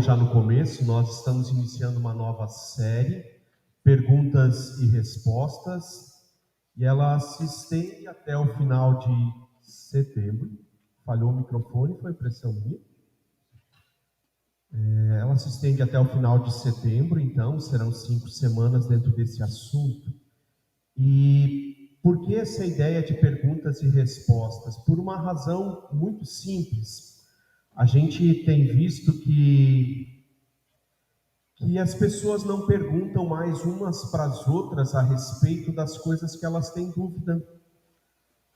Já no começo, nós estamos iniciando uma nova série, Perguntas e Respostas, e ela se estende até o final de setembro. Falhou o microfone, foi impressão minha? Ela se estende até o final de setembro, então serão 5 semanas dentro desse assunto. E por que essa ideia de perguntas e respostas? Por uma razão muito simples. A gente tem visto que as pessoas não perguntam mais umas para as outras a respeito das coisas que elas têm dúvida.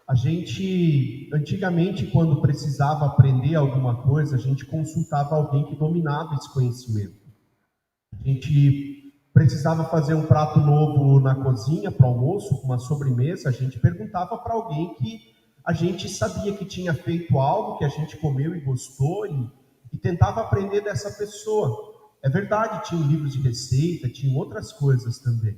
A gente, antigamente, quando precisava aprender alguma coisa, a gente consultava alguém que dominava esse conhecimento. A gente precisava fazer um prato novo na cozinha para almoço, uma sobremesa, a gente perguntava para alguém que a gente sabia que tinha feito algo que a gente comeu e gostou e tentava aprender dessa pessoa. É verdade, tinha livros de receita, tinha outras coisas também.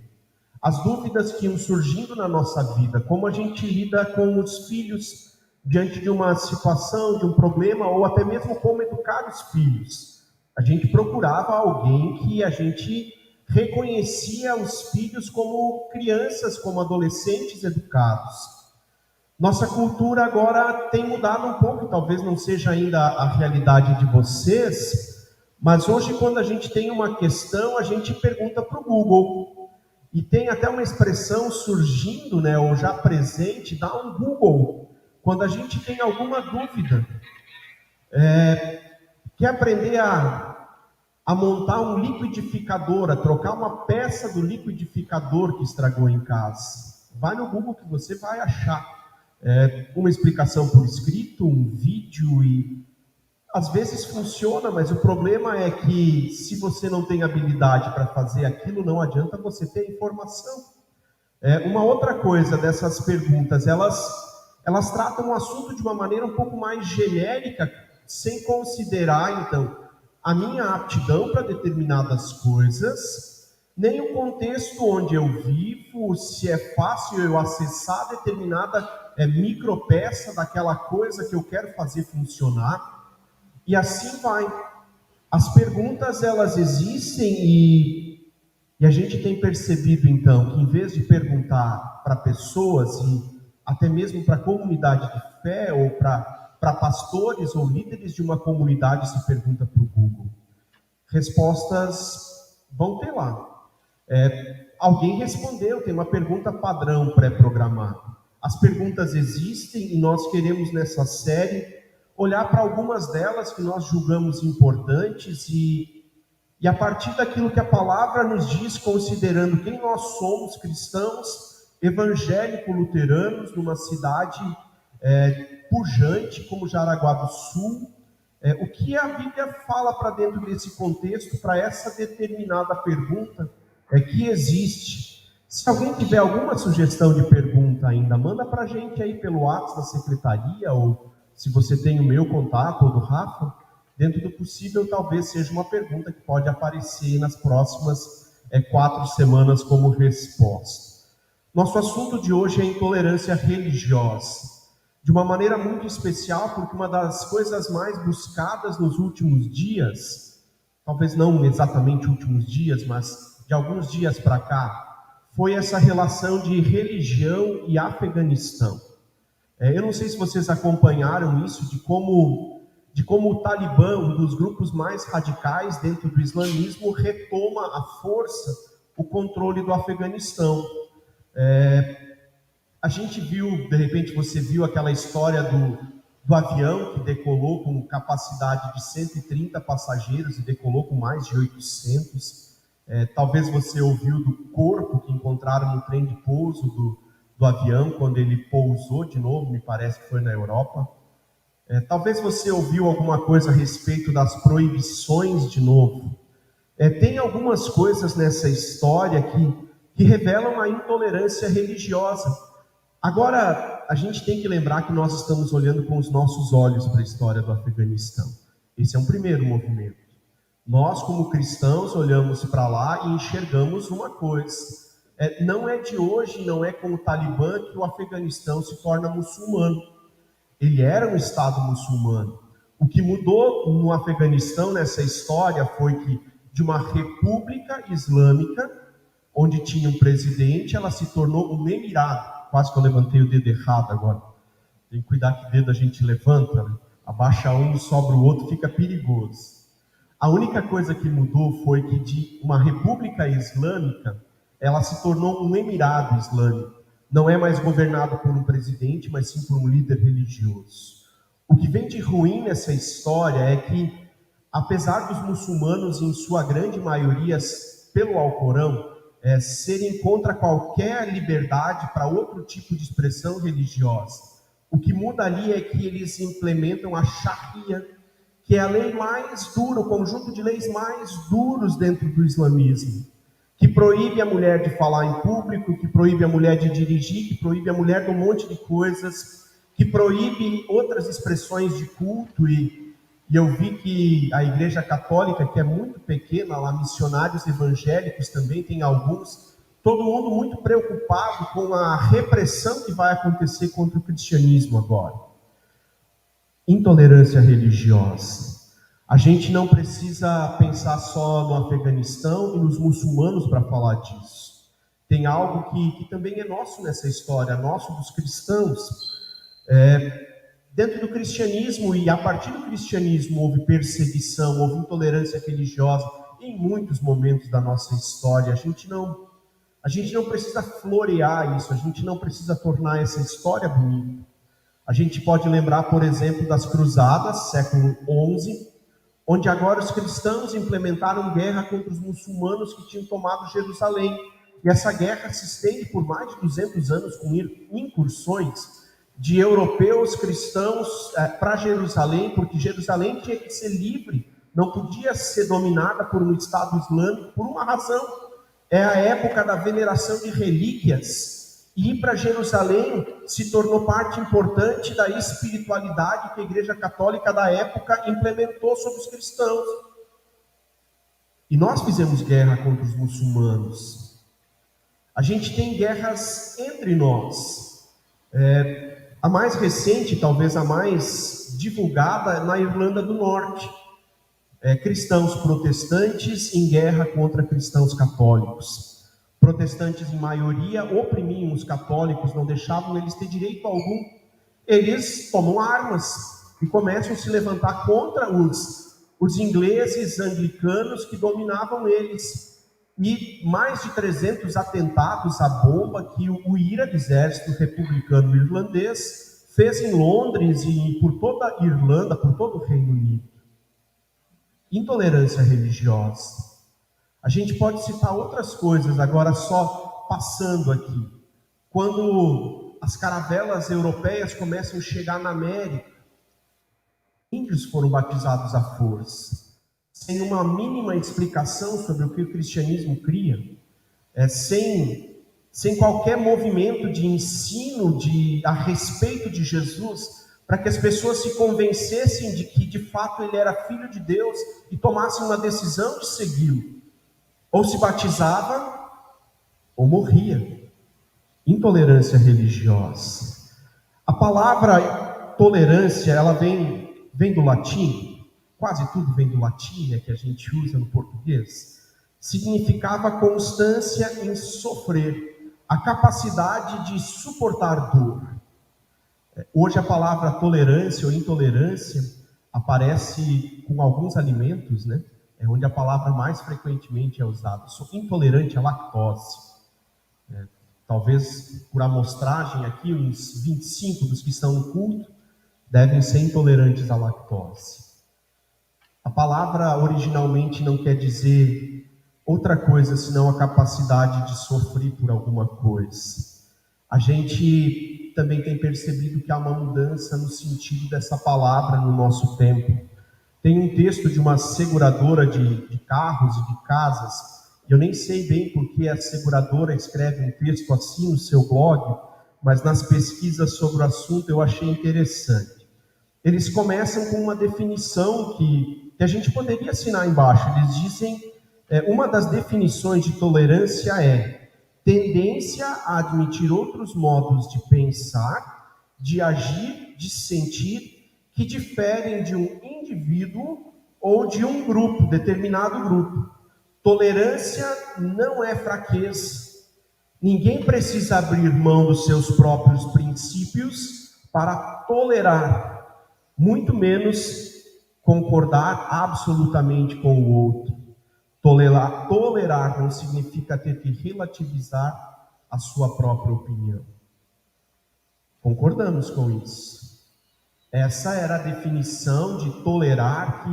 As dúvidas que iam surgindo na nossa vida, como a gente lida com os filhos diante de uma situação, de um problema, ou até mesmo como educar os filhos. A gente procurava alguém que a gente reconhecia os filhos como crianças, como adolescentes educados. Nossa cultura agora tem mudado um pouco, talvez não seja ainda a realidade de vocês, mas hoje quando a gente tem uma questão, a gente pergunta para o Google. E tem até uma expressão surgindo, né, ou já presente, dá um Google. Quando a gente tem alguma dúvida, quer aprender a montar um liquidificador, a trocar uma peça do liquidificador que estragou em casa. Vai no Google que você vai achar uma explicação por escrito, um vídeo, e às vezes funciona, mas o problema é que se você não tem habilidade para fazer aquilo, não adianta você ter informação. Uma outra coisa dessas perguntas, elas tratam o assunto de uma maneira um pouco mais genérica, sem considerar, então, a minha aptidão para determinadas coisas, nem o contexto onde eu vivo, se é fácil eu acessar determinada micropeça daquela coisa que eu quero fazer funcionar, e assim vai. As perguntas, elas existem e a gente tem percebido, então, que em vez de perguntar para pessoas e até mesmo para a comunidade de fé ou para pastores ou líderes de uma comunidade, se pergunta para o Google. Respostas vão ter lá. Alguém respondeu, tem uma pergunta padrão pré-programada. As perguntas existem e nós queremos nessa série olhar para algumas delas que nós julgamos importantes e a partir daquilo que a palavra nos diz, considerando quem nós somos, cristãos, evangélico-luteranos, numa cidade pujante como Jaraguá do Sul, o que a Bíblia fala para dentro desse contexto, para essa determinada pergunta que existe. Se alguém tiver alguma sugestão de pergunta ainda, manda para a gente aí pelo WhatsApp da secretaria, ou se você tem o meu contato ou do Rafa, dentro do possível, talvez seja uma pergunta que pode aparecer nas próximas 4 semanas como resposta. Nosso assunto de hoje é intolerância religiosa, de uma maneira muito especial, porque uma das coisas mais buscadas nos últimos dias, talvez não exatamente últimos dias, mas de alguns dias para cá, foi essa relação de religião e Afeganistão. Eu não sei se vocês acompanharam isso, de como o Talibã, um dos grupos mais radicais dentro do islamismo, retoma à força o controle do Afeganistão. A gente viu, de repente você viu aquela história do avião que decolou com capacidade de 130 passageiros e decolou com mais de 800. Talvez você ouviu do corpo que encontraram no trem de pouso do avião, quando ele pousou de novo, me parece que foi na Europa. Talvez você ouviu alguma coisa a respeito das proibições de novo. Tem algumas coisas nessa história que revelam a intolerância religiosa. Agora, a gente tem que lembrar que nós estamos olhando com os nossos olhos para a história do Afeganistão. Esse é um primeiro movimento. Nós, como cristãos, olhamos para lá e enxergamos uma coisa. Não é de hoje, não é com o Talibã que o Afeganistão se torna muçulmano. Ele era um Estado muçulmano. O que mudou no Afeganistão nessa história foi que de uma república islâmica, onde tinha um presidente, ela se tornou um emirado. Quase que eu levantei o dedo errado agora. Tem que cuidar que dedo a gente levanta, né? Abaixa um, sobra o outro, fica perigoso. A única coisa que mudou foi que de uma república islâmica, ela se tornou um emirado islâmico. Não é mais governado por um presidente, mas sim por um líder religioso. O que vem de ruim nessa história é que, apesar dos muçulmanos, em sua grande maioria, pelo Alcorão, serem contra qualquer liberdade para outro tipo de expressão religiosa, o que muda ali é que eles implementam a Sharia, que é a lei mais dura, o conjunto de leis mais duros dentro do islamismo, que proíbe a mulher de falar em público, que proíbe a mulher de dirigir, que proíbe a mulher de um monte de coisas, que proíbe outras expressões de culto. E eu vi que a Igreja Católica, que é muito pequena, lá missionários evangélicos também, tem alguns, todo mundo muito preocupado com a repressão que vai acontecer contra o cristianismo agora. Intolerância religiosa. A gente não precisa pensar só no Afeganistão e nos muçulmanos para falar disso. Tem algo que também é nosso nessa história, nosso dos cristãos. Dentro do cristianismo, e a partir do cristianismo, houve perseguição, houve intolerância religiosa em muitos momentos da nossa história. A gente não precisa florear isso, a gente não precisa tornar essa história bonita. A gente pode lembrar, por exemplo, das cruzadas, século XI, onde agora os cristãos implementaram guerra contra os muçulmanos que tinham tomado Jerusalém. E essa guerra se estende por mais de 200 anos, com incursões de europeus cristãos para Jerusalém, porque Jerusalém tinha que ser livre, não podia ser dominada por um Estado Islâmico, por uma razão. É a época da veneração de relíquias. E ir para Jerusalém se tornou parte importante da espiritualidade que a Igreja Católica da época implementou sobre os cristãos. E nós fizemos guerra contra os muçulmanos. A gente tem guerras entre nós. A mais recente, talvez a mais divulgada, é na Irlanda do Norte. Cristãos protestantes em guerra contra cristãos católicos. Protestantes em maioria oprimiam os católicos, não deixavam eles ter direito algum. Eles tomam armas e começam a se levantar contra os ingleses anglicanos que dominavam eles. E mais de 300 atentados à bomba que o IRA, Exército Republicano Irlandês, fez em Londres e por toda a Irlanda, por todo o Reino Unido. Intolerância religiosa. A gente pode citar outras coisas, agora só passando aqui. Quando as caravelas europeias começam a chegar na América, índios foram batizados à força, sem uma mínima explicação sobre o que o cristianismo cria, sem qualquer movimento de ensino a respeito de Jesus, para que as pessoas se convencessem de que de fato ele era filho de Deus e tomassem uma decisão de segui-lo. Ou se batizava, ou morria. Intolerância religiosa. A palavra tolerância, ela vem do latim, quase tudo vem do latim, que a gente usa no português. Significava constância em sofrer, a capacidade de suportar dor. Hoje a palavra tolerância ou intolerância aparece com alguns alimentos, né? É onde a palavra mais frequentemente é usada. Sou intolerante à lactose. Talvez por amostragem aqui, uns 25 dos que estão no culto devem ser intolerantes à lactose. A palavra originalmente não quer dizer outra coisa senão a capacidade de sofrer por alguma coisa. A gente também tem percebido que há uma mudança no sentido dessa palavra no nosso tempo. Tem um texto de uma seguradora de carros e de casas, eu nem sei bem porque a seguradora escreve um texto assim no seu blog, mas nas pesquisas sobre o assunto eu achei interessante. Eles começam com uma definição que a gente poderia assinar embaixo. Eles dizem, uma das definições de tolerância é tendência a admitir outros modos de pensar, de agir, de sentir, que diferem de um indivíduo ou de um grupo, determinado grupo. Tolerância não é fraqueza. Ninguém precisa abrir mão dos seus próprios princípios para tolerar, muito menos concordar absolutamente com o outro. Tolerar não significa ter que relativizar a sua própria opinião. Concordamos com isso. Essa era a definição de tolerar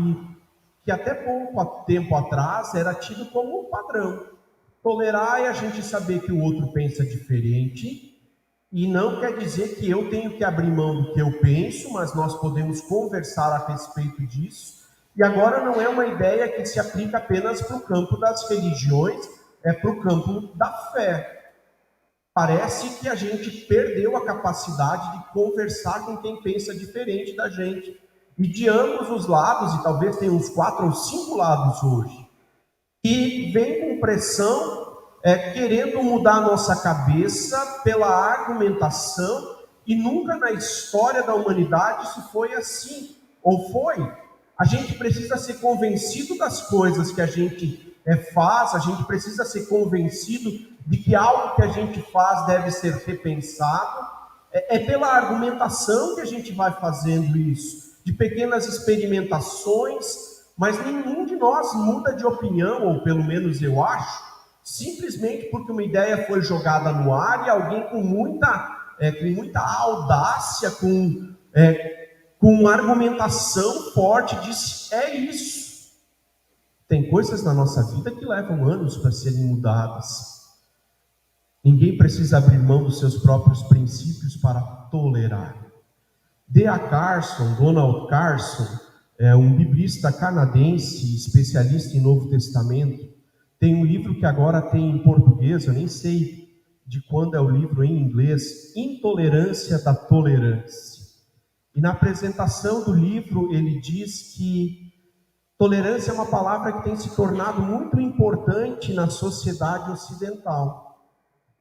que até pouco tempo atrás era tido como padrão. Tolerar é a gente saber que o outro pensa diferente, e não quer dizer que eu tenho que abrir mão do que eu penso, mas nós podemos conversar a respeito disso. E agora não é uma ideia que se aplica apenas para o campo das religiões, é para o campo da fé. Parece que a gente perdeu a capacidade de conversar com quem pensa diferente da gente. E de ambos os lados, e talvez tenha uns 4 ou 5 lados hoje, e vem com pressão, querendo mudar a nossa cabeça pela argumentação, e nunca na história da humanidade isso foi assim, ou foi. A gente precisa ser convencido das coisas que a gente faz, a gente precisa ser convencido de que algo que a gente faz deve ser repensado. É pela argumentação que a gente vai fazendo isso, de pequenas experimentações, mas nenhum de nós muda de opinião, ou pelo menos eu acho, simplesmente porque uma ideia foi jogada no ar e alguém com muita audácia, com argumentação forte disse: é isso. Tem coisas na nossa vida que levam anos para serem mudadas. Ninguém precisa abrir mão dos seus próprios princípios para tolerar. Donald Carson, é um biblista canadense, especialista em Novo Testamento. Tem um livro que agora tem em português, eu nem sei de quando é o livro em inglês, Intolerância da Tolerância. E na apresentação do livro ele diz que tolerância é uma palavra que tem se tornado muito importante na sociedade ocidental.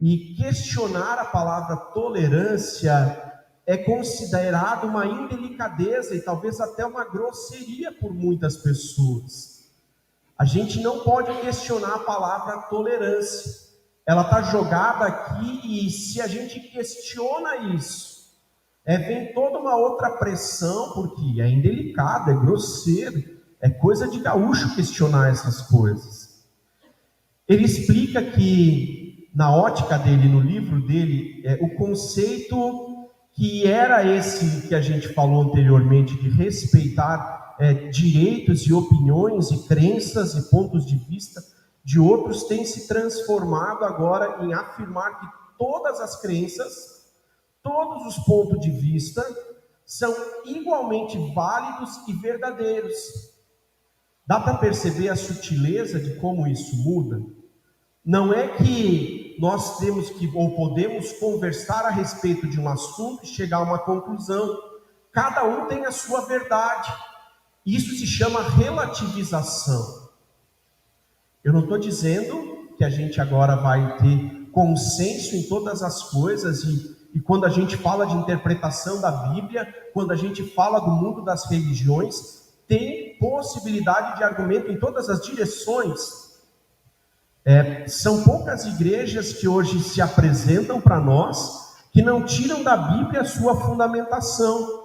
E questionar a palavra tolerância é considerado uma indelicadeza e talvez até uma grosseria por muitas pessoas. A gente não pode questionar a palavra tolerância. Ela está jogada aqui, e se a gente questiona isso, vem toda uma outra pressão, porque é indelicado, é grosseiro, é coisa de gaúcho questionar essas coisas. Ele explica que, na ótica dele, no livro dele, o conceito que era esse que a gente falou anteriormente, de respeitar direitos e opiniões e crenças e pontos de vista de outros, tem se transformado agora em afirmar que todas as crenças, todos os pontos de vista são igualmente válidos e verdadeiros. Dá para perceber a sutileza de como isso muda? Não é que nós temos que ou podemos conversar a respeito de um assunto e chegar a uma conclusão. Cada um tem a sua verdade. Isso se chama relativização. Eu não estou dizendo que a gente agora vai ter consenso em todas as coisas, e quando a gente fala de interpretação da Bíblia, quando a gente fala do mundo das religiões, tem possibilidade de argumento em todas as direções. São poucas igrejas que hoje se apresentam para nós que não tiram da Bíblia a sua fundamentação.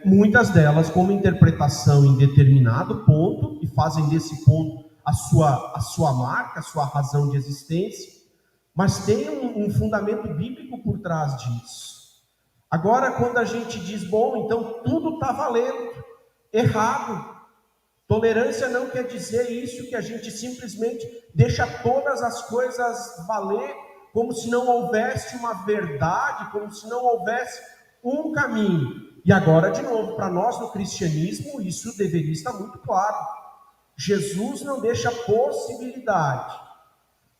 Muitas delas com uma interpretação em determinado ponto, e fazem desse ponto a sua marca, a sua razão de existência, mas tem um fundamento bíblico por trás disso. Agora, quando a gente diz, bom, então tudo está valendo, errado. Tolerância não quer dizer isso, que a gente simplesmente deixa todas as coisas valer, como se não houvesse uma verdade, como se não houvesse um caminho. E agora, de novo, para nós no cristianismo, isso deveria estar muito claro. Jesus não deixa possibilidade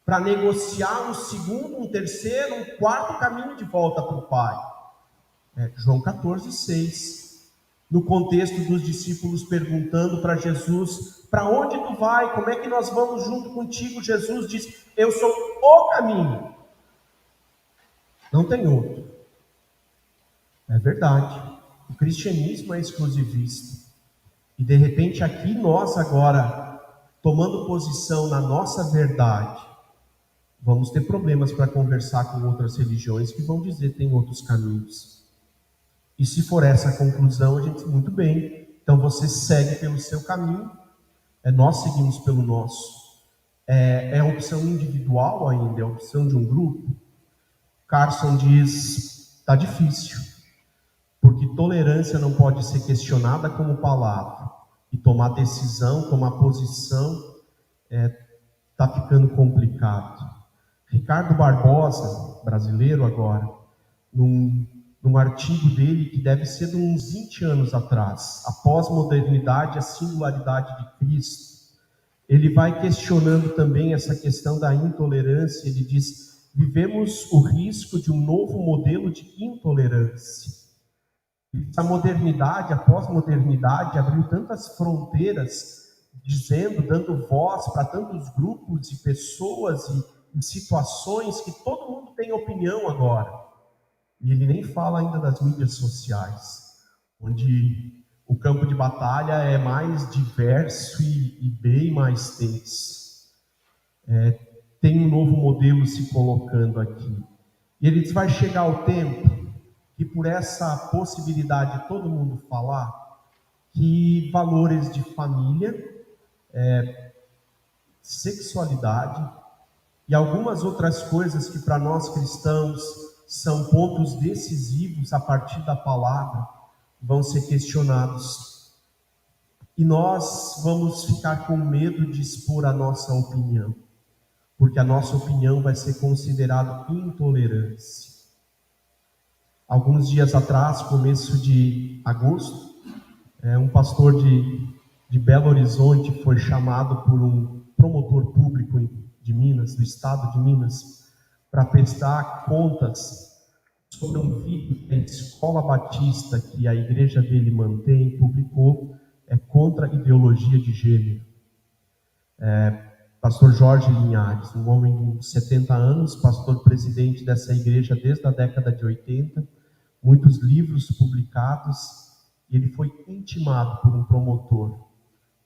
para negociar um segundo, um terceiro, um quarto caminho de volta para o Pai. João 14:6. No contexto dos discípulos perguntando para Jesus: para onde tu vai? Como é que nós vamos junto contigo? Jesus diz: eu sou o caminho, não tem outro. É verdade. O cristianismo é exclusivista. E de repente aqui nós agora, tomando posição na nossa verdade, vamos ter problemas para conversar com outras religiões que vão dizer que tem outros caminhos. E se for essa a conclusão, a gente diz, muito bem, então você segue pelo seu caminho, nós seguimos pelo nosso. É a opção individual ainda, é a opção de um grupo. Carson diz, está difícil, porque tolerância não pode ser questionada como palavra, e tomar decisão, tomar posição, está ficando complicado. Ricardo Barbosa, brasileiro agora, num artigo dele que deve ser de uns 20 anos atrás, a pós-modernidade, a singularidade de Cristo, ele vai questionando também essa questão da intolerância. Ele diz, vivemos o risco de um novo modelo de intolerância. A modernidade, a pós-modernidade abriu tantas fronteiras, dando voz para tantos grupos e pessoas e situações que todo mundo tem opinião agora. E ele nem fala ainda das mídias sociais, onde o campo de batalha é mais diverso e bem mais tenso. Tem um novo modelo se colocando aqui. E ele diz, vai chegar o tempo que por essa possibilidade de todo mundo falar, que valores de família, sexualidade e algumas outras coisas que para nós cristãos são pontos decisivos a partir da palavra, vão ser questionados. E nós vamos ficar com medo de expor a nossa opinião, porque a nossa opinião vai ser considerada intolerância. Alguns dias atrás, começo de agosto, um pastor de Belo Horizonte foi chamado por um promotor público de Minas, do estado de Minas, para prestar contas sobre um vídeo que a Escola Batista, que a igreja dele mantém, publicou, contra a ideologia de gênero. Pastor Jorge Linhares, um homem de 70 anos, pastor presidente dessa igreja desde a década de 80, muitos livros publicados, e ele foi intimado por um promotor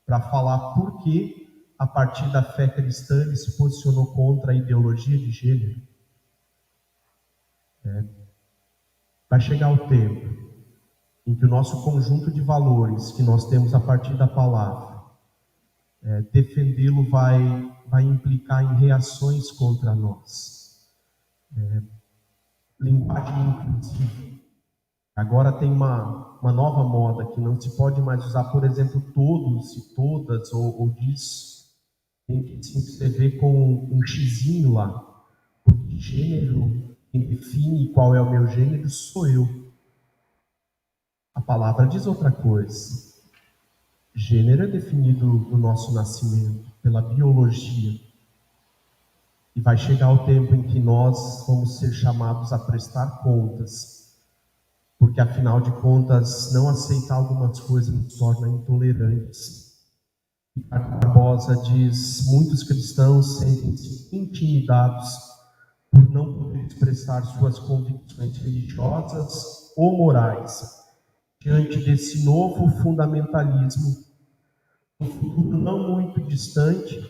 para falar por que, a partir da fé cristã, ele se posicionou contra a ideologia de gênero. Vai chegar o tempo em que o nosso conjunto de valores que nós temos a partir da palavra, defendê-lo vai implicar em reações contra nós. Linguagem inclusiva. Agora tem uma nova moda que não se pode mais usar, por exemplo, todos e todas ou disso. Tem que se escrever com um xizinho lá, porque gênero, quem define qual é o meu gênero sou eu. A palavra diz outra coisa. Gênero é definido no nosso nascimento, pela biologia. E vai chegar o tempo em que nós vamos ser chamados a prestar contas, porque afinal de contas, não aceitar algumas coisas nos torna intolerantes. Ricardo Barbosa diz, muitos cristãos sentem-se intimidados por não poder expressar suas convicções religiosas ou morais diante desse novo fundamentalismo. No futuro não muito distante,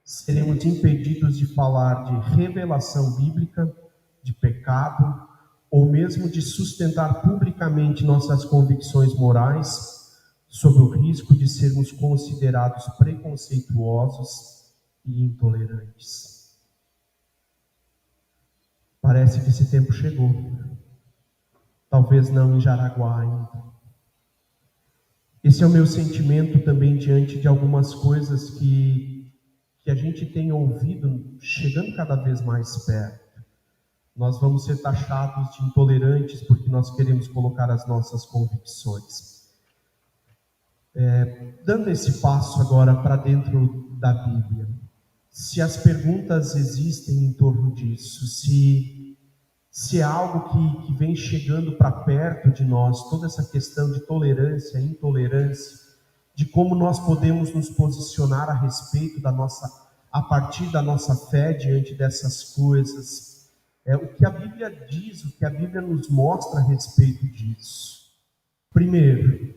seremos impedidos de falar de revelação bíblica, de pecado, ou mesmo de sustentar publicamente nossas convicções morais, sob o risco de sermos considerados preconceituosos e intolerantes. Parece que esse tempo chegou. Talvez não em Jaraguá ainda. Esse é o meu sentimento também diante de algumas coisas que a gente tem ouvido chegando cada vez mais perto. Nós vamos ser taxados de intolerantes porque nós queremos colocar as nossas convicções. Dando esse passo agora para dentro da Bíblia, se as perguntas existem em torno disso, se é algo que vem chegando para perto de nós, toda essa questão de tolerância, intolerância, de como nós podemos nos posicionar a respeito a partir da nossa fé diante dessas coisas, o que a Bíblia diz, o que a Bíblia nos mostra a respeito disso. Primeiro,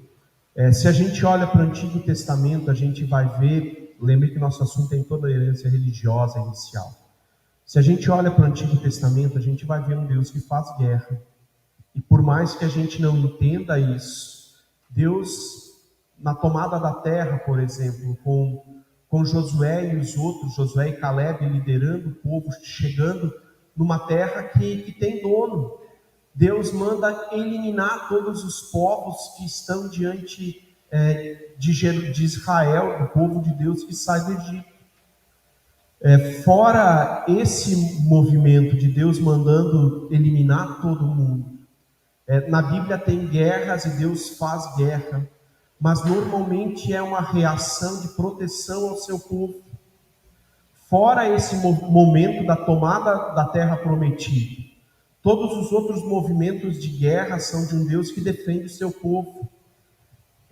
se a gente olha para o Antigo Testamento, a gente vai ver, lembre que nosso assunto é intolerância religiosa inicial. Se a gente olha para o Antigo Testamento, a gente vai ver um Deus que faz guerra. E por mais que a gente não entenda isso, Deus, na tomada da terra, por exemplo, com Josué e os outros, Josué e Caleb liderando o povo, chegando numa terra que tem dono. Deus manda eliminar todos os povos que estão diante de Israel, do povo de Deus que sai do Egito. Fora esse movimento de Deus mandando eliminar todo mundo, na Bíblia tem guerras e Deus faz guerra, mas normalmente é uma reação de proteção ao seu povo. Fora esse momento da tomada da terra prometida, todos os outros movimentos de guerra são de um Deus que defende o seu povo.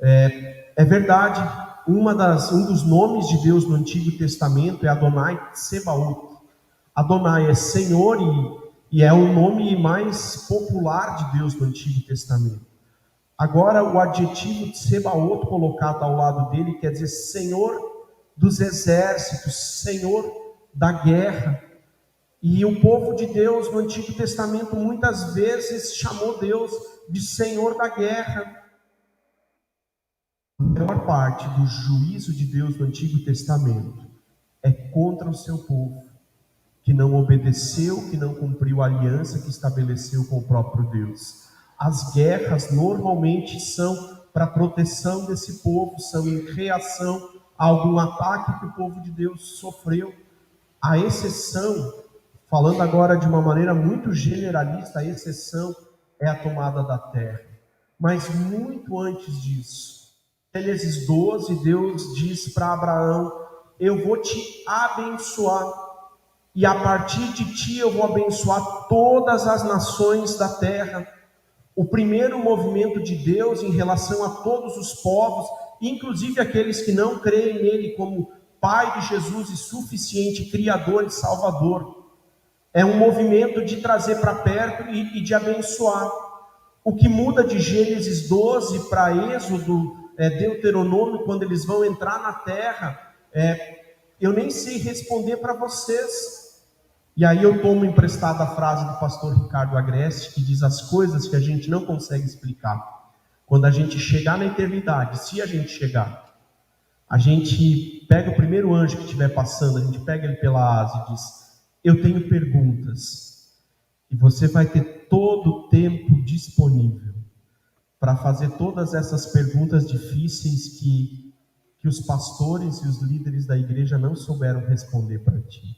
É verdade, um dos nomes de Deus no Antigo Testamento é Adonai Tsebaot. Adonai é Senhor e é o nome mais popular de Deus no Antigo Testamento. Agora, o adjetivo Tsebaot colocado ao lado dele quer dizer Senhor dos exércitos, Senhor da guerra. E o povo de Deus no Antigo Testamento muitas vezes chamou Deus de Senhor da guerra. A maior parte do juízo de Deus no Antigo Testamento é contra o seu povo, que não obedeceu, que não cumpriu a aliança que estabeleceu com o próprio Deus. As guerras normalmente são para proteção desse povo, são em reação a algum ataque que o povo de Deus sofreu. A exceção, falando agora de uma maneira muito generalista, a exceção é a tomada da terra. Mas muito antes disso, Gênesis 12, Deus diz para Abraão: eu vou te abençoar, e a partir de ti eu vou abençoar todas as nações da terra. O primeiro movimento de Deus em relação a todos os povos, inclusive aqueles que não creem nele como Pai de Jesus e suficiente Criador e Salvador, é um movimento de trazer para perto e de abençoar. O que muda de Gênesis 12 para Êxodo, Deuteronômio, quando eles vão entrar na terra, eu nem sei responder para vocês. E aí eu tomo emprestada a frase do pastor Ricardo Agreste, que diz: as coisas que a gente não consegue explicar, quando a gente chegar na eternidade, se a gente chegar, a gente pega o primeiro anjo que estiver passando, a gente pega ele pela asa e diz: eu tenho perguntas. E você vai ter todo o tempo disponível para fazer todas essas perguntas difíceis que os pastores e os líderes da igreja não souberam responder para ti.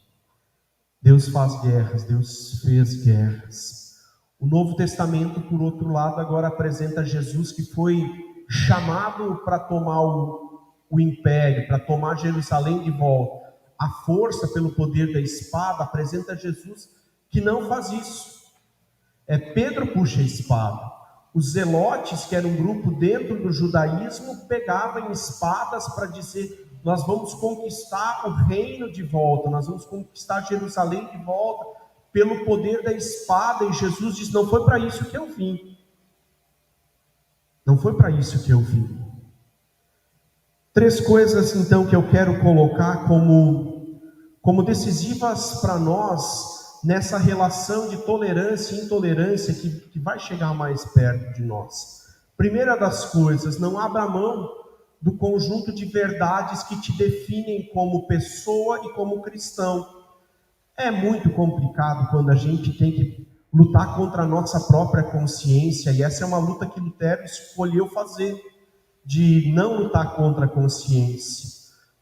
Deus faz guerras, Deus fez guerras. O Novo Testamento, por outro lado, agora apresenta Jesus que foi chamado para tomar o império, para tomar Jerusalém de volta. A força pelo poder da espada apresenta Jesus que não faz isso. Pedro puxa a espada. Os zelotes, que era um grupo dentro do judaísmo, pegavam espadas para dizer: nós vamos conquistar o reino de volta, nós vamos conquistar Jerusalém de volta, pelo poder da espada. E Jesus diz: não foi para isso que eu vim. Não foi para isso que eu vim. 3 coisas então que eu quero colocar como decisivas para nós, nessa relação de tolerância e intolerância que vai chegar mais perto de nós. Primeira das coisas: não abra mão do conjunto de verdades que te definem como pessoa e como cristão. É muito complicado quando a gente tem que lutar contra a nossa própria consciência, e essa é uma luta que Lutero escolheu fazer, de não lutar contra a consciência.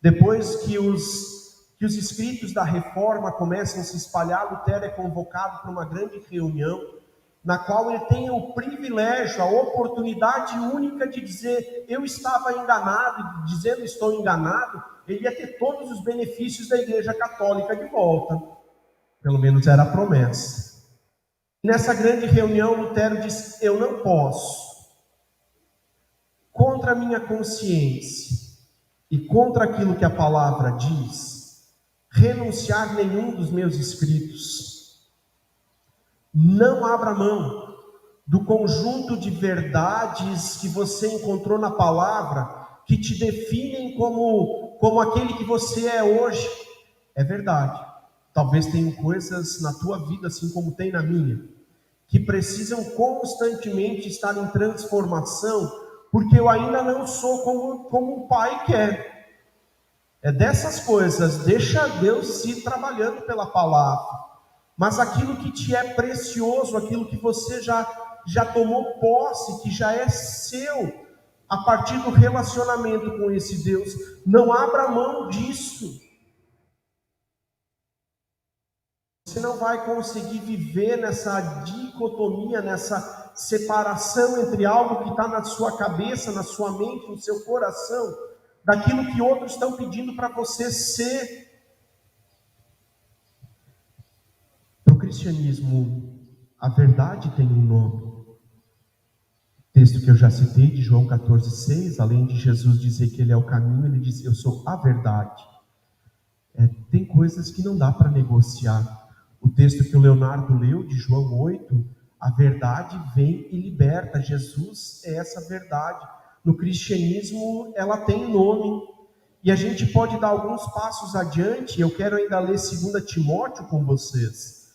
Depois que os escritos da Reforma começam a se espalhar, Lutero é convocado para uma grande reunião, na qual ele tem o privilégio, a oportunidade única de dizer: eu estava enganado, e dizendo estou enganado, ele ia ter todos os benefícios da Igreja Católica de volta. Pelo menos era a promessa. Nessa grande reunião, Lutero diz: eu não posso, contra a minha consciência e contra aquilo que a palavra diz, renunciar nenhum dos meus escritos. Não abra mão do conjunto de verdades que você encontrou na palavra, que te definem como aquele que você é hoje. É verdade. Talvez tenham coisas na tua vida, assim como tem na minha, que precisam constantemente estar em transformação, porque eu ainda não sou como o Pai quer. É dessas coisas, deixa Deus ir trabalhando pela palavra. Mas aquilo que te é precioso, aquilo que você já tomou posse, que já é seu, a partir do relacionamento com esse Deus, não abra mão disso. Você não vai conseguir viver nessa dicotomia, nessa separação entre algo que está na sua cabeça, na sua mente, no seu coração, daquilo que outros estão pedindo para você ser. Para o cristianismo, a verdade tem um nome. Texto que eu já citei, de João 14,6, além de Jesus dizer que Ele é o caminho, Ele diz: eu sou a verdade. Tem coisas que não dá para negociar. O texto que o Leonardo leu, de João 8, a verdade vem e liberta. Jesus é essa verdade. No cristianismo, ela tem nome. E a gente pode dar alguns passos adiante. Eu quero ainda ler 2 Timóteo com vocês.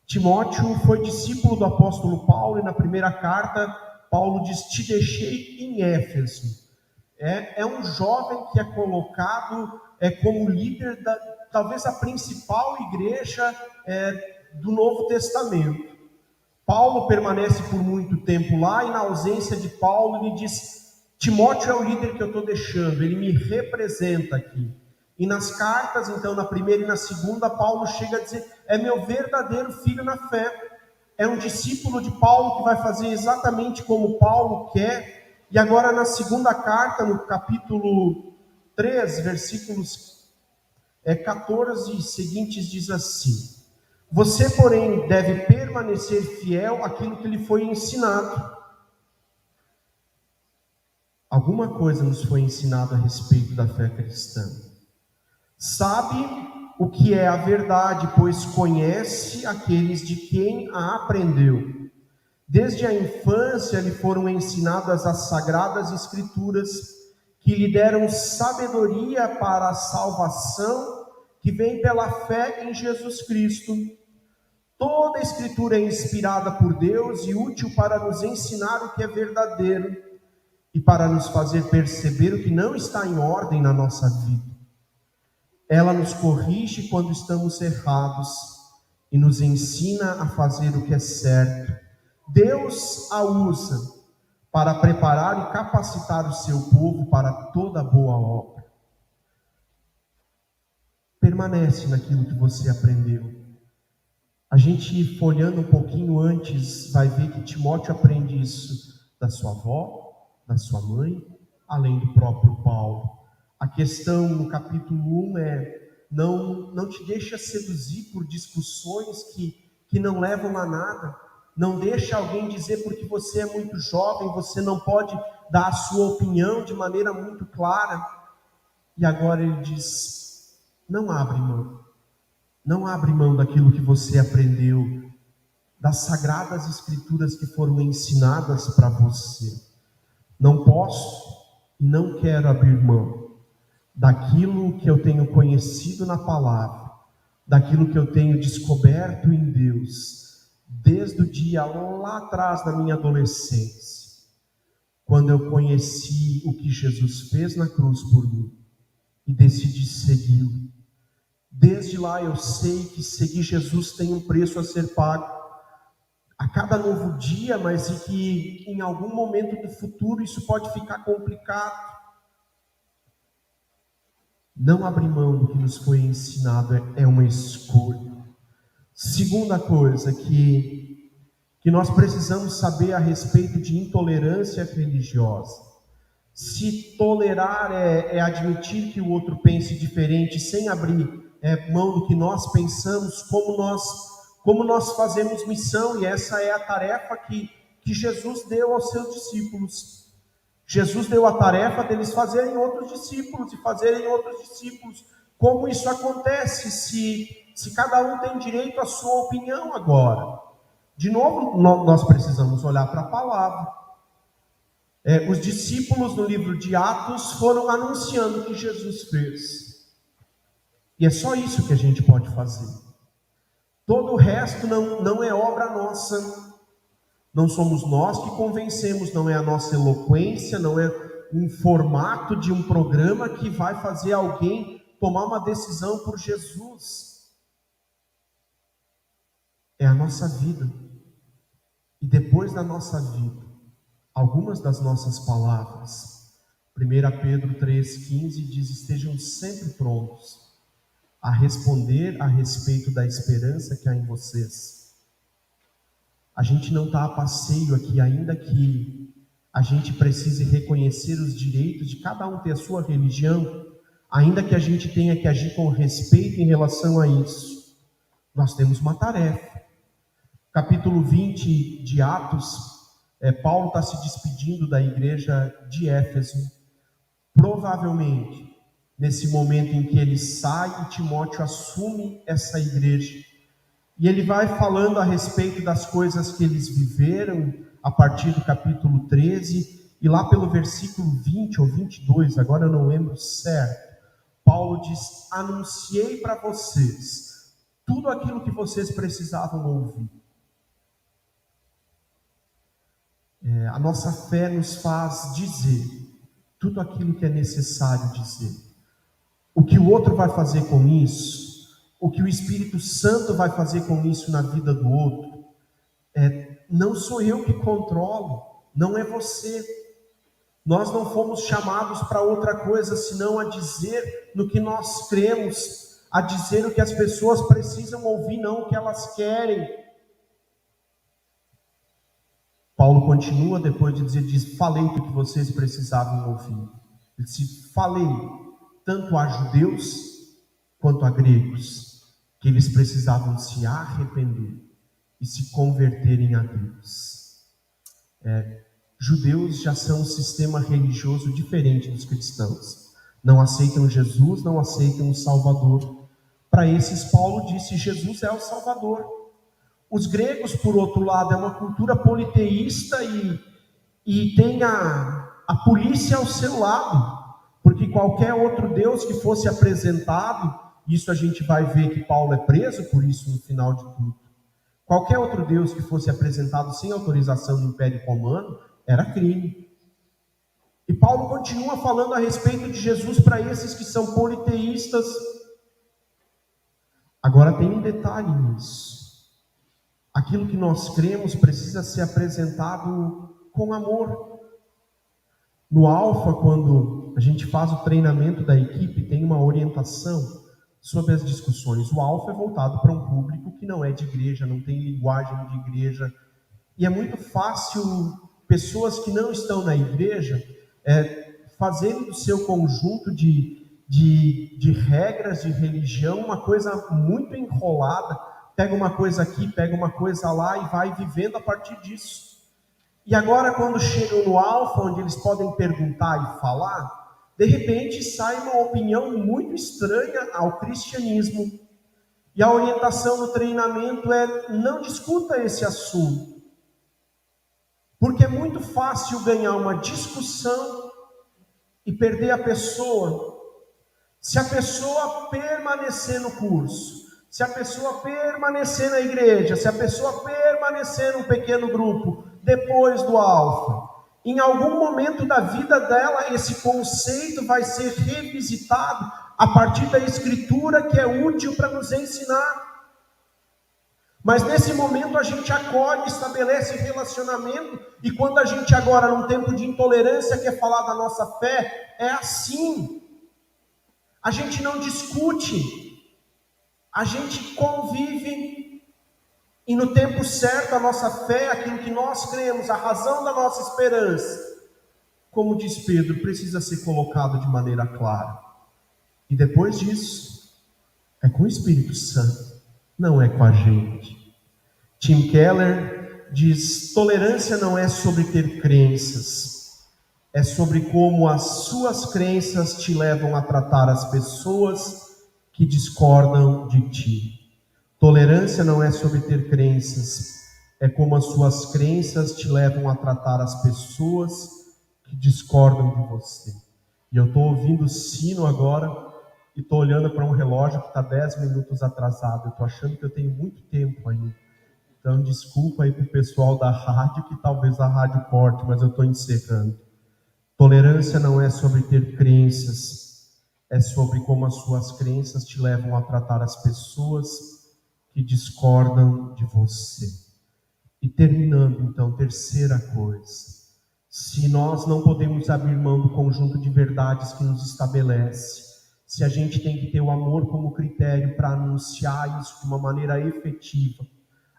Timóteo foi discípulo do apóstolo Paulo, e na primeira carta, Paulo diz: te deixei em Éfeso. É um jovem que é colocado como líder talvez a principal igreja do Novo Testamento. Paulo permanece por muito tempo lá, e na ausência de Paulo, ele diz: Timóteo é o líder que eu estou deixando, ele me representa aqui. E nas cartas, então, na primeira e na segunda, Paulo chega a dizer: é meu verdadeiro filho na fé. É um discípulo de Paulo que vai fazer exatamente como Paulo quer. E agora na segunda carta, no capítulo 3, versículos 14 e seguintes, diz assim: você, porém, deve permanecer fiel àquilo que lhe foi ensinado. Alguma coisa nos foi ensinado a respeito da fé cristã. Sabe o que é a verdade, pois conhece aqueles de quem a aprendeu. Desde a infância lhe foram ensinadas as sagradas escrituras, que lhe deram sabedoria para a salvação que vem pela fé em Jesus Cristo. Toda a escritura é inspirada por Deus e útil para nos ensinar o que é verdadeiro e para nos fazer perceber o que não está em ordem na nossa vida. Ela nos corrige quando estamos errados e nos ensina a fazer o que é certo. Deus a usa para preparar e capacitar o seu povo para toda boa obra. Permanece naquilo que você aprendeu. A gente, folhando um pouquinho antes, vai ver que Timóteo aprende isso da sua avó, da sua mãe, além do próprio Paulo. A questão no capítulo 1 não te deixa seduzir por discussões que não levam a nada. Não deixa alguém dizer porque você é muito jovem, você não pode dar a sua opinião de maneira muito clara. E agora ele diz: não abre mão. Não abre mão daquilo que você aprendeu, das sagradas escrituras que foram ensinadas para você. Não posso e não quero abrir mão daquilo que eu tenho conhecido na palavra, daquilo que eu tenho descoberto em Deus, desde o dia lá atrás da minha adolescência, quando eu conheci o que Jesus fez na cruz por mim e decidi segui-lo. Desde lá eu sei que seguir Jesus tem um preço a ser pago a cada novo dia, mas e que em algum momento do futuro isso pode ficar complicado. Não abrir mão do que nos foi ensinado é uma escolha. Segunda coisa que nós precisamos saber a respeito de intolerância religiosa. Se tolerar é admitir que o outro pense diferente, sem abrir mão do que nós pensamos, como nós fazemos missão, e essa é a tarefa que Jesus deu aos seus discípulos. Jesus deu a tarefa deles fazerem outros discípulos e fazerem outros discípulos. Como isso acontece se cada um tem direito à sua opinião agora? De novo, nós precisamos olhar para a palavra. Os discípulos no livro de Atos foram anunciando o que Jesus fez. E é só isso que a gente pode fazer. Todo o resto não é obra nossa. Não somos nós que convencemos, não é a nossa eloquência, não é um formato de um programa que vai fazer alguém tomar uma decisão por Jesus. É a nossa vida. E depois da nossa vida, algumas das nossas palavras. 1 Pedro 3,15 diz: estejam sempre prontos a responder a respeito da esperança que há em vocês. A gente não está a passeio aqui, ainda que a gente precise reconhecer os direitos de cada um ter a sua religião, ainda que a gente tenha que agir com respeito em relação a isso. Nós temos uma tarefa. Capítulo 20 de Atos, Paulo está se despedindo da igreja de Éfeso. Provavelmente, nesse momento em que ele sai, e Timóteo assume essa igreja. E ele vai falando a respeito das coisas que eles viveram, a partir do capítulo 13, e lá pelo versículo 20 ou 22, agora eu não lembro certo, Paulo diz: anunciei para vocês tudo aquilo que vocês precisavam ouvir. A nossa fé nos faz dizer tudo aquilo que é necessário dizer. O que o outro vai fazer com isso, o que o Espírito Santo vai fazer com isso na vida do outro, não sou eu que controlo, não é você. Nós não fomos chamados para outra coisa senão a dizer no que nós cremos, a dizer o que as pessoas precisam ouvir, não o que elas querem. Paulo continua depois de dizer: falei o que vocês precisavam ouvir. Ele disse: falei tanto a judeus quanto a gregos, que eles precisavam se arrepender e se converterem a Deus. Judeus já são um sistema religioso diferente dos cristãos. Não aceitam Jesus, não aceitam o Salvador. Para esses, Paulo disse: Jesus é o Salvador. Os gregos, por outro lado, é uma cultura politeísta e tem a polícia ao seu lado, porque qualquer outro Deus que fosse apresentado, isso a gente vai ver que Paulo é preso por isso no final de tudo. Qualquer outro Deus que fosse apresentado sem autorização do Império Romano era crime. E Paulo continua falando a respeito de Jesus para esses que são politeístas. Agora tem um detalhe nisso. Aquilo que nós cremos precisa ser apresentado com amor. No Alfa, quando a gente faz o treinamento da equipe, tem uma orientação sobre as discussões. O Alfa é voltado para um público que não é de igreja, não tem linguagem de igreja. E é muito fácil pessoas que não estão na igreja fazerem do seu conjunto de regras de religião uma coisa muito enrolada. Pega uma coisa aqui, pega uma coisa lá e vai vivendo a partir disso. E agora, quando chegam no Alfa, onde eles podem perguntar e falar, de repente sai uma opinião muito estranha ao cristianismo. E a orientação no treinamento é: não discuta esse assunto. Porque é muito fácil ganhar uma discussão e perder a pessoa. Se a pessoa permanecer no curso, se a pessoa permanecer na igreja, se a pessoa permanecer num pequeno grupo, depois do Alfa, em algum momento da vida dela, esse conceito vai ser revisitado a partir da Escritura, que é útil para nos ensinar. Mas nesse momento a gente acolhe, estabelece relacionamento, e quando a gente agora, num tempo de intolerância, quer falar da nossa fé, é assim. A gente não discute, a gente convive, e no tempo certo a nossa fé, aquilo que nós cremos, a razão da nossa esperança, como diz Pedro, precisa ser colocado de maneira clara. E depois disso, é com o Espírito Santo, não é com a gente. Tim Keller diz: tolerância não é sobre ter crenças, é sobre como as suas crenças te levam a tratar as pessoas que discordam de ti. Tolerância não é sobre ter crenças, é como as suas crenças te levam a tratar as pessoas que discordam de você. E eu estou ouvindo o sino agora e estou olhando para um relógio que está 10 minutos atrasado. Eu estou achando que eu tenho muito tempo ainda. Então, desculpa aí para o pessoal da rádio, que talvez a rádio corte, mas eu estou encerrando. Tolerância não é sobre ter crenças, é sobre como as suas crenças te levam a tratar as pessoas que discordam de você. E terminando, então, terceira coisa. Se nós não podemos abrir mão do conjunto de verdades que nos estabelece, se a gente tem que ter o amor como critério para anunciar isso de uma maneira efetiva,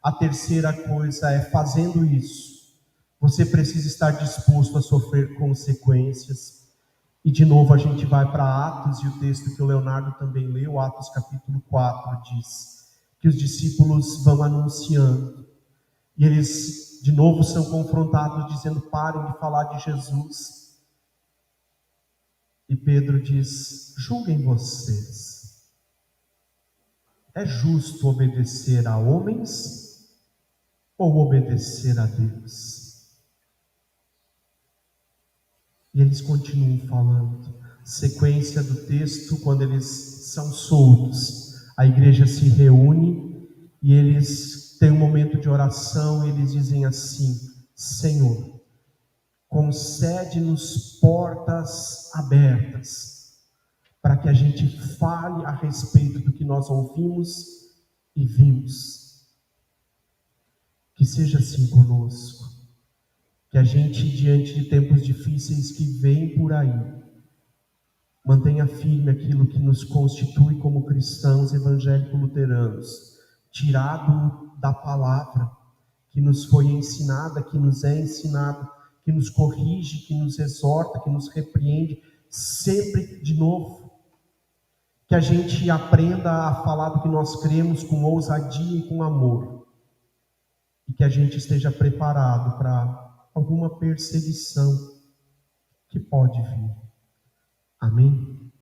a terceira coisa é, fazendo isso, você precisa estar disposto a sofrer consequências. E de novo a gente vai para Atos, e o texto que o Leonardo também leu, Atos capítulo 4, diz que os discípulos vão anunciando, e eles de novo são confrontados, dizendo: parem de falar de Jesus. E Pedro diz: julguem vocês, é justo obedecer a homens ou obedecer a Deus? E eles continuam falando. Sequência do texto, quando eles são soltos, a igreja se reúne e eles têm um momento de oração e eles dizem assim: Senhor, concede-nos portas abertas, para que a gente fale a respeito do que nós ouvimos e vimos. Que seja assim conosco, que a gente, diante de tempos difíceis que vêm por aí, mantenha firme aquilo que nos constitui como cristãos evangélico-luteranos, tirado da palavra, que nos foi ensinada, que nos é ensinado, que nos corrige, que nos exorta, que nos repreende, sempre de novo. Que a gente aprenda a falar do que nós cremos com ousadia e com amor. E que a gente esteja preparado para alguma perseguição que pode vir. Amém?